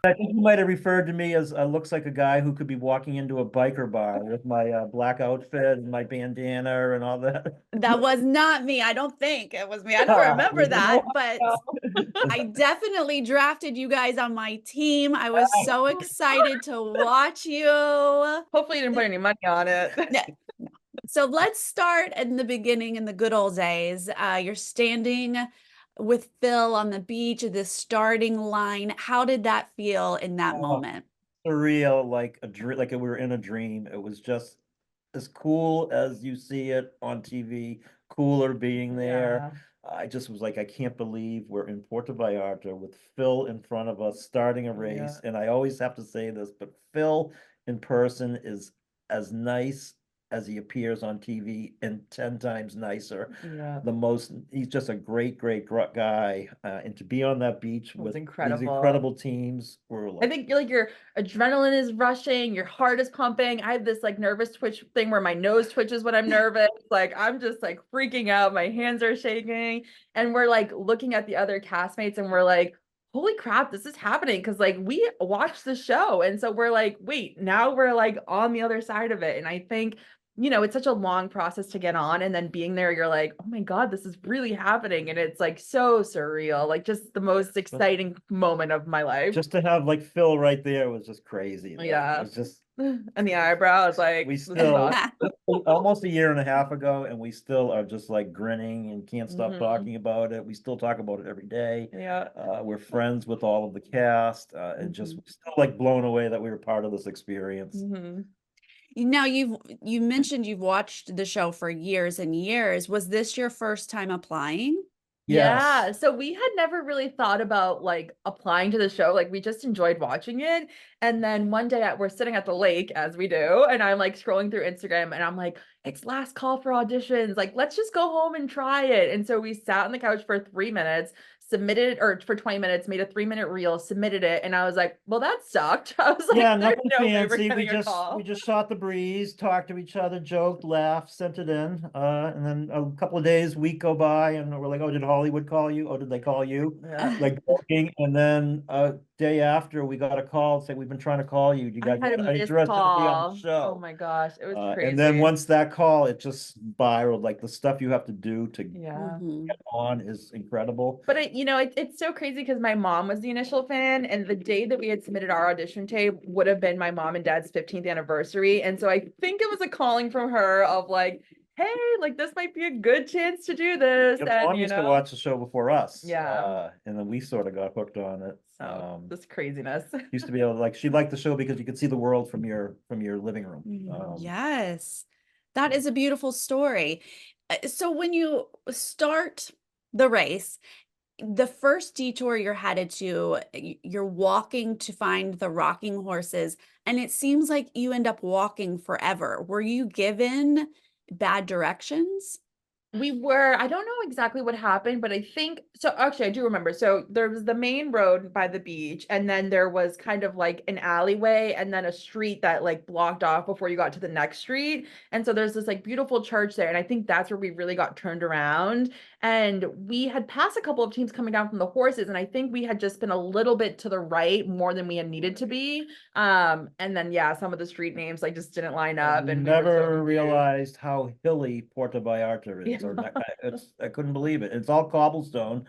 I think you might have referred to me as looks like a guy who could be walking into a biker bar with my black outfit and my bandana and all that. That was not me. I don't think it was me. I don't Ah, remember you that, know? but I definitely drafted you guys on my team. I was so excited to watch you. Hopefully you didn't put any money on it. Yeah. So let's start in the beginning in the good old days. You're standing with Phil on the beach at the starting line. How did that feel in that Oh, moment? surreal, like a dream, like we were in a dream. It was just as cool as you see it on TV, cooler being there. Yeah. I just was like, I can't believe we're in Puerto Vallarta with Phil in front of us starting a Yeah. race. And I always have to say this, but Phil in person is as nice as he appears on TV and 10 times nicer. Yeah. He's just a great guy. And to be on that beach It was with these incredible. incredible teams, were I like, think like your adrenaline is rushing, your heart is pumping. I have this like nervous twitch thing where my nose twitches when I'm nervous. Like I'm just like freaking out. My hands are shaking. And we're like looking at the other castmates and we're like, holy crap, this is happening. Cause like we watched the show. And so we're like, wait, now we're like on the other side of it. And I think, it's such a long process to get on. And then being there, you're like, oh my God, this is really happening. And it's like so surreal, like just the most exciting moment of my life. just to have like Phil right there was just crazy. Like it Yeah. was just And the eyebrows, like, we this is still awesome. almost a year and a half ago, and we still are just like grinning and can't stop Mhm. talking about it. We still talk about it every day. Yeah. We're friends with all of the cast, and just Mhm. still like blown away that we were part of this experience. Mhm. Now you mentioned you've watched the show for years and years. Was this your first time applying? Yes. Yeah, so we had never really thought about like applying to the show. Like we just enjoyed watching it. And then one day we're sitting at the lake as we do, and I'm like scrolling through Instagram and I'm like, it's last call for auditions. Like, let's just go home and try it. And so we sat on the couch for 3 minutes, submitted or for 20 minutes, made a 3-minute reel, submitted it. And I was like, well, that sucked. I was like, Yeah, there's nothing no way we're fancy. We getting a just we call. just shot the breeze, talked to each other, joked, laughed, sent it in. And then a couple of days, week go by, and we're like, oh, did Hollywood call you? Oh, did they call you? Yeah. Like joking. And then a day after, we got a call saying we've been trying to call you. Do you I guys had a are missed interested to be on the call. Oh show? my gosh, it was And then crazy. once that call, it just spiraled. Like the stuff you have to do to get Yeah. Mhm. on is incredible. But it's so crazy because my mom was the initial fan, and the day that we had submitted our audition tape would have been my mom and dad's 15th anniversary. And so I think it was a calling from her of like, hey, like this might be a good chance to do this. Your And mom used to watch the show before us, yeah. and then we sort of got hooked on it. So this craziness. Used to be able to like she liked the show because you could see the world from your living room. Yes. That is a beautiful story. So when you start the race, the first detour you're headed to, you're walking to find the rocking horses, and it seems like you end up walking forever. Were you given bad directions? I don't know exactly what happened, but I think so. Actually, I do remember. So there was the main road by the beach, and then there was kind of like an alleyway, and then a street that like blocked off before you got to the next street. And so there's this like beautiful church there. And I think that's where we really got turned around. And we had passed a couple of teams coming down from the horses, and I think we had just been a little bit to the right more than we had needed to be. And then yeah, some of the street names like just didn't line I've up, and we were so never confused. realized how hilly Puerto Vallarta is, or I couldn't believe it. It's all cobblestone.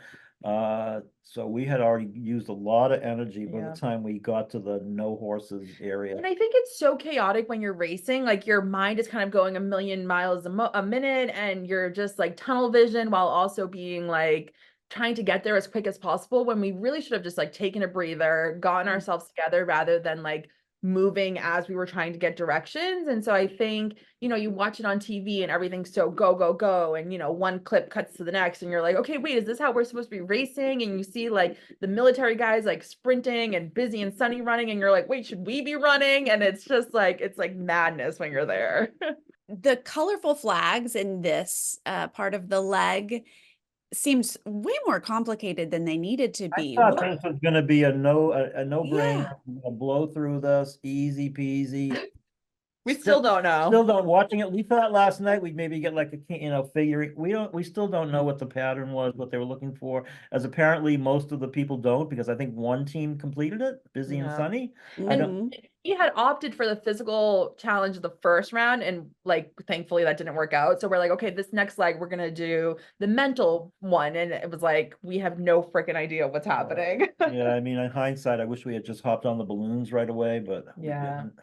So we had already used a lot of energy by the Yeah. time we got to the no horses area. And I think it's so chaotic when you're racing. Like your mind is kind of going a million miles a minute, and you're just like tunnel vision while also being like trying to get there as quick as possible. When we really should have just like taken a breather, gotten ourselves together rather than like moving as we were trying to get directions. And so I think, you watch it on TV and everything's so go, go, go. And, one clip cuts to the next, and you're like, okay, wait, is this how we're supposed to be racing? And you see like the military guys like sprinting and Busy and Sunny running, and you're like, wait, should we be running? And it's just like, it's like madness when you're there. The colorful flags in this part of the leg seems way more complicated than they needed to I be. thought What? this was gonna be a no-brainer, Yeah. blow through this, easy peasy. We still don't know. Still don't watching it. We thought last night we'd maybe get like a figuring. We still don't know what the pattern was, what they were looking for. As apparently most of the people don't, because I think one team completed it, Busy and Yeah. Sunny. I don't. Mhm. He had opted for the physical challenge of the first round, and like thankfully that didn't work out. So we're like, okay, this next leg we're gonna do the mental one, and it was like we have no freaking idea what's happening. Yeah, I mean, in hindsight, I wish we had just hopped on the balloons right away, but we Yeah. didn't.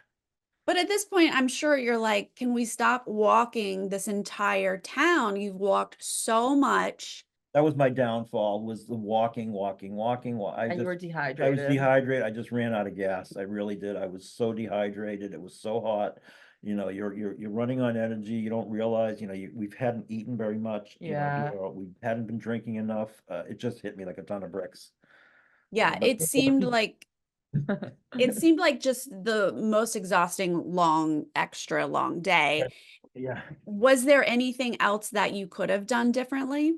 But at this point, I'm sure you're like, can we stop walking this entire town? You've walked so much. That was my downfall, was the walking. And you were I was dehydrated. dehydrated. I just ran out of gas. I really did. I was so dehydrated. It was so hot. You know, you're running on energy. You don't realize, we've hadn't eaten very much. Yeah. We hadn't been drinking enough. It just hit me like a ton of bricks. Yeah, But it seemed like just the most exhausting, extra long day. yeah. Was there anything else that you could have done differently?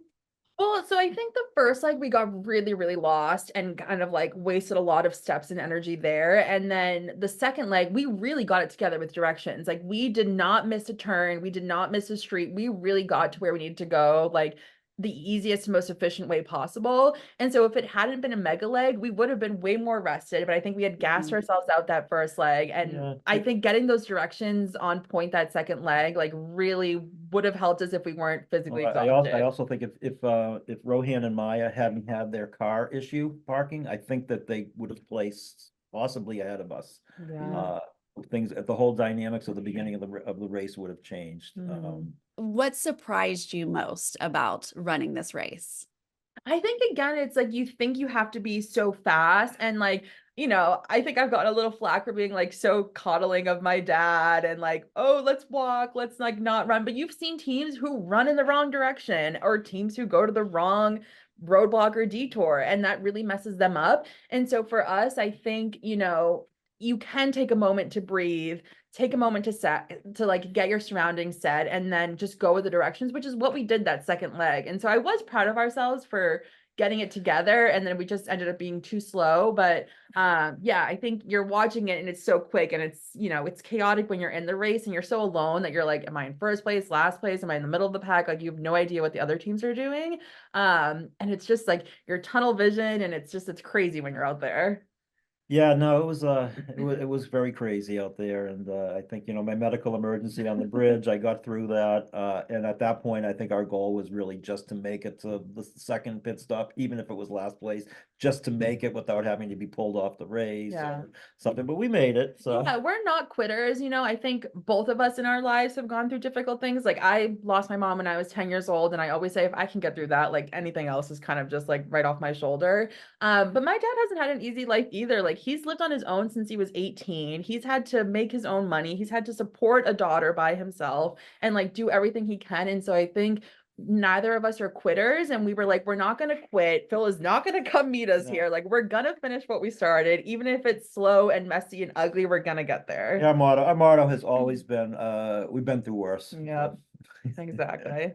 Well, so I think the first leg we got really, really lost and kind of like wasted a lot of steps and energy there. And then the second leg, we really got it together with directions. Like we did not miss a turn. We did not miss a street. We really got to where we needed to go, like the easiest, most efficient way possible. And so if it hadn't been a mega leg, we would have been way more rested. But I think we had gassed Mhm. ourselves out that first leg. And Yeah. I think getting those directions on point that second leg, like really would have helped us if we weren't physically Well, exhausted. I also think if Rohan and Maya hadn't had their car issue parking, I think that they would have placed possibly ahead of us. Yeah. The whole dynamics of the beginning of the race would have changed. Mhm. What surprised you most about running this race? I think again, it's like you think you have to be so fast and like, I think I've gotten a little flack for being like so coddling of my dad and like, oh, let's walk, let's like not run. But you've seen teams who run in the wrong direction or teams who go to the wrong roadblock or detour, and that really messes them up. And so for us, I think, you can take a moment to breathe, take a moment to like get your surroundings set, and then just go with the directions, which is what we did that second leg. And so I was proud of ourselves for getting it together, and then we just ended up being too slow. But yeah, I think you're watching it and it's so quick, and it's chaotic when you're in the race and you're so alone that you're like, am I in first place, last place, am I in the middle of the pack? Like you have no idea what the other teams are doing. And it's just like your tunnel vision, and it's crazy when you're out there. Yeah, no, it was very crazy out there, and I think my medical emergency on the bridge, I got through that, and at that point, I think our goal was really just to make it to the second pit stop, even if it was last place, just to make it without having to be pulled off the race or something. But we made it, so Yeah, we're not quitters. I think both of us in our lives have gone through difficult things. Like I lost my mom when I was 10 years old, and I always say if I can get through that, like anything else is kind of just like right off my shoulder. But my dad hasn't had an easy life either. Like he's lived on his own since he was 18. He's had to make his own money. He's had to support a daughter by himself and like do everything he can. And so I think neither of us are quitters, and we were like, we're not going to quit. Phil is not going to come meet us here. Like we're going to finish what we started, even if it's slow and messy and ugly. We're going to get there. yeah, our motto has always been we've been through worse. Yep. Exactly.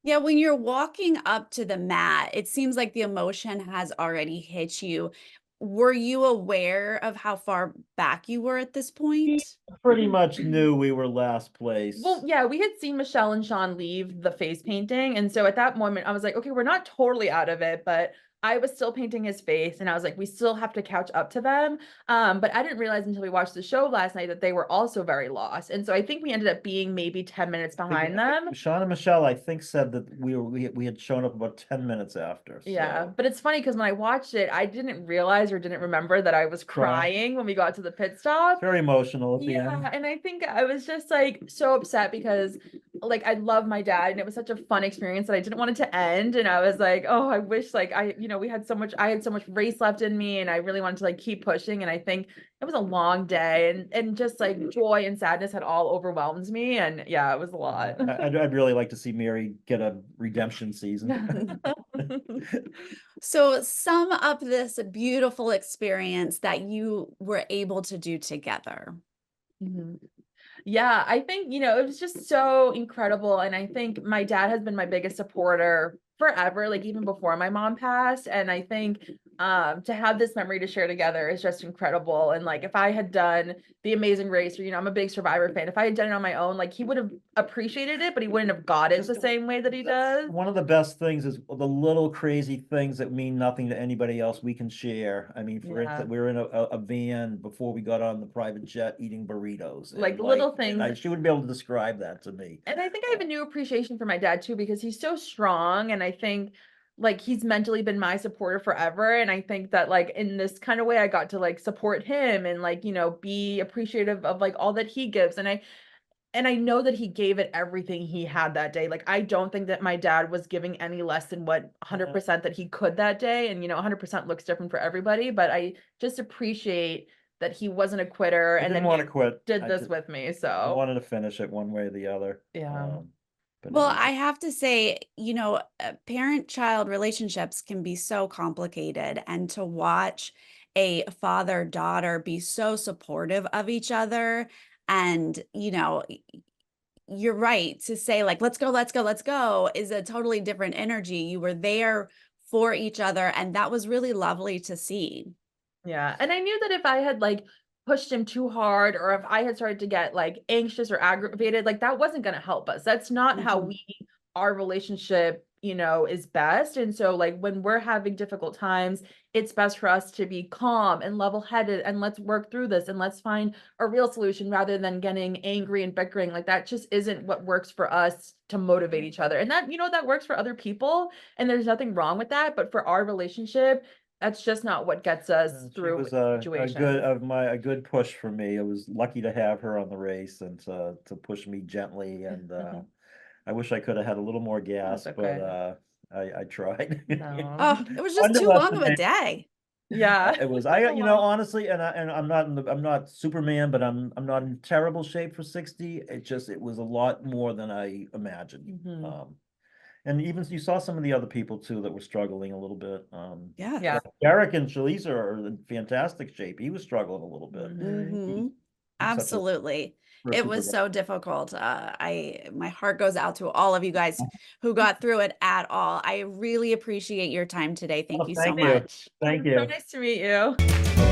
Yeah, when you're walking up to the mat, it seems like the emotion has already hit you. Were you aware of how far back you were at this point? Pretty much knew we were last place. Well, yeah, we had seen Michelle and Sean leave the face painting. And so at that moment, I was like, okay, we're not totally out of it, but I was still painting his face, and I was like, we still have to catch up to them. But I didn't realize until we watched the show last night that they were also very lost. And so I think we ended up being maybe 10 minutes behind them. Sean and Michelle, I think, said that we had shown up about 10 minutes after. Yeah, So. but it's funny because when I watched it, I didn't realize or didn't remember that I was crying when we got to the pit stop. Very emotional at the Yeah, end. and I think I was just like so upset because like I love my dad, and it was such a fun experience that I didn't want it to end. And I was like, oh, I wish like we had I had so much race left in me, and I really wanted to like keep pushing. And I think it was a long day, and just like joy and sadness had all overwhelmed me. And yeah, it was a lot. I'd really like to see Mary get a redemption season. So sum up this beautiful experience that you were able to do together. Yeah, I think, it was just so incredible. And I think my dad has been my biggest supporter forever, like even before my mom passed. And I think to have this memory to share together is just incredible. And like if I had done The Amazing Race, or I'm a big Survivor fan, if I had done it on my own, like he would have appreciated it, but he wouldn't have got it the same way that he does. One of the best things is the little crazy things that mean nothing to anybody else we can share. I mean, for instance, we were in a van before we got on the private jet eating burritos. Like little things. She wouldn't be able to describe that to me. And I think I have a new appreciation for my dad too, because he's so strong. And I think like he's mentally been my supporter forever. And I think that like in this kind of way, I got to like support him and like, be appreciative of like all that he gives. And I know that he gave it everything he had that day. Like, I don't think that my dad was giving any less than what 100% that he could that day. And, 100% looks different for everybody, but I just appreciate that he wasn't a quitter and then want to quit. did this with me. I So wanted to finish it one way or the other. yeah. But Well, anyway. I have to say, parent-child relationships can be so complicated, and to watch a father-daughter be so supportive of each other, and, you're right to say like, let's go, let's go, let's go, is a totally different energy. You were there for each other, and that was really lovely to see. Yeah. And I knew that if I had like pushed him too hard, or if I had started to get like anxious or aggravated, like that wasn't going to help us. That's not how our relationship, is best. And so like when we're having difficult times, it's best for us to be calm and level-headed and let's work through this and let's find a real solution rather than getting angry and bickering. Like that just isn't what works for us to motivate each other. And that, that works for other people and there's nothing wrong with that. But for our relationship, that's just not what gets us through was a situation. a good push for me. I was lucky to have her on the race and to push me gently. And I wish I could have had a little more gas, but I tried. No. Oh, it was just too long of a day. Yeah. It was. Honestly, and I'm not Superman, but I'm not in terrible shape for 60. It was a lot more than I imagined. And even you saw some of the other people too that were struggling a little bit. Yeah. Derek and Shalisa are in fantastic shape. He was struggling a little bit. Absolutely. It was so difficult. My heart goes out to all of you guys who got through it at all. I really appreciate your time today. Thank you so much. Thank you. So nice to meet you.